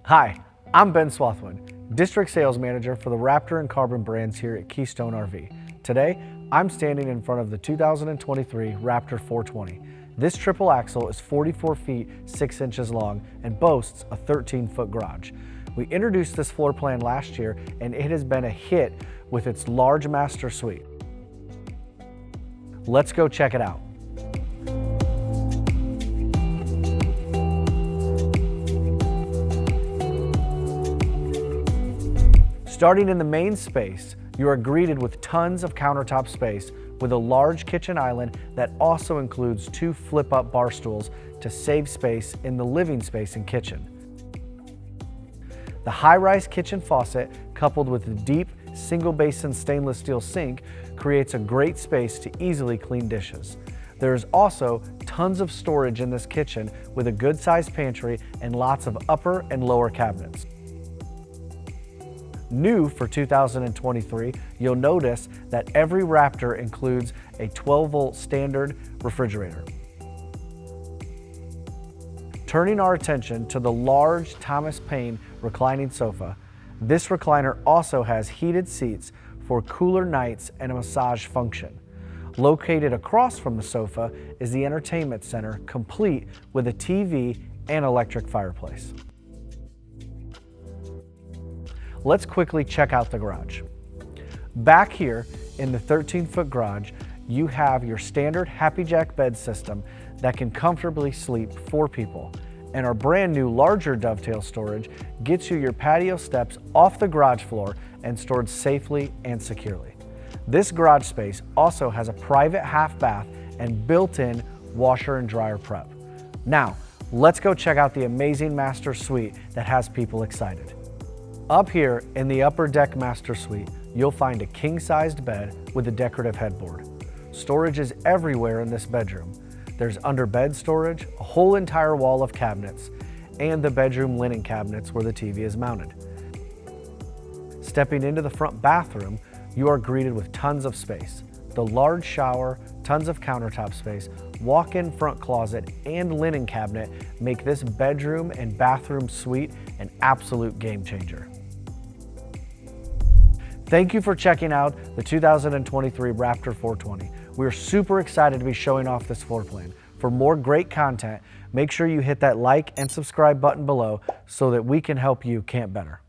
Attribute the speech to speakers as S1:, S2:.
S1: Hi, I'm Ben Swathwood, District Sales Manager for the Raptor and Carbon brands here at Keystone RV. Today, I'm standing in front of the 2023 Raptor 420. This triple axle is 44 feet 6 inches long and boasts a 13-foot garage. We introduced this floor plan last year and it has been a hit with its large master suite. Let's go check it out. Starting in the main space, you are greeted with tons of countertop space with a large kitchen island that also includes 2 flip-up bar stools to save space in the living space and kitchen. The high-rise kitchen faucet, coupled with the deep single-basin stainless steel sink, creates a great space to easily clean dishes. There is also tons of storage in this kitchen with a good-sized pantry and lots of upper and lower cabinets. New for 2023, you'll notice that every Raptor includes a 12-volt standard refrigerator. Turning our attention to the large Thomas Paine reclining sofa, this recliner also has heated seats for cooler nights and a massage function. Located across from the sofa is the entertainment center, complete with a TV and electric fireplace. Let's quickly check out the garage. Back here in the 13-foot garage, you have your standard Happy Jack bed system that can comfortably sleep 4 people. And our brand new larger dovetail storage gets you your patio steps off the garage floor and stored safely and securely. This garage space also has a private half bath and built-in washer and dryer prep. Now, let's go check out the amazing master suite that has people excited. Up here in the upper deck master suite, you'll find a king-sized bed with a decorative headboard. Storage is everywhere in this bedroom. There's under bed storage, a whole entire wall of cabinets, and the bedroom linen cabinets where the TV is mounted. Stepping into the front bathroom, you are greeted with tons of space. The large shower, tons of countertop space, walk-in front closet, and linen cabinet make this bedroom and bathroom suite an absolute game changer. Thank you for checking out the 2023 Raptor 420. We're super excited to be showing off this floor plan. For more great content, make sure you hit that like and subscribe button below so that we can help you camp better.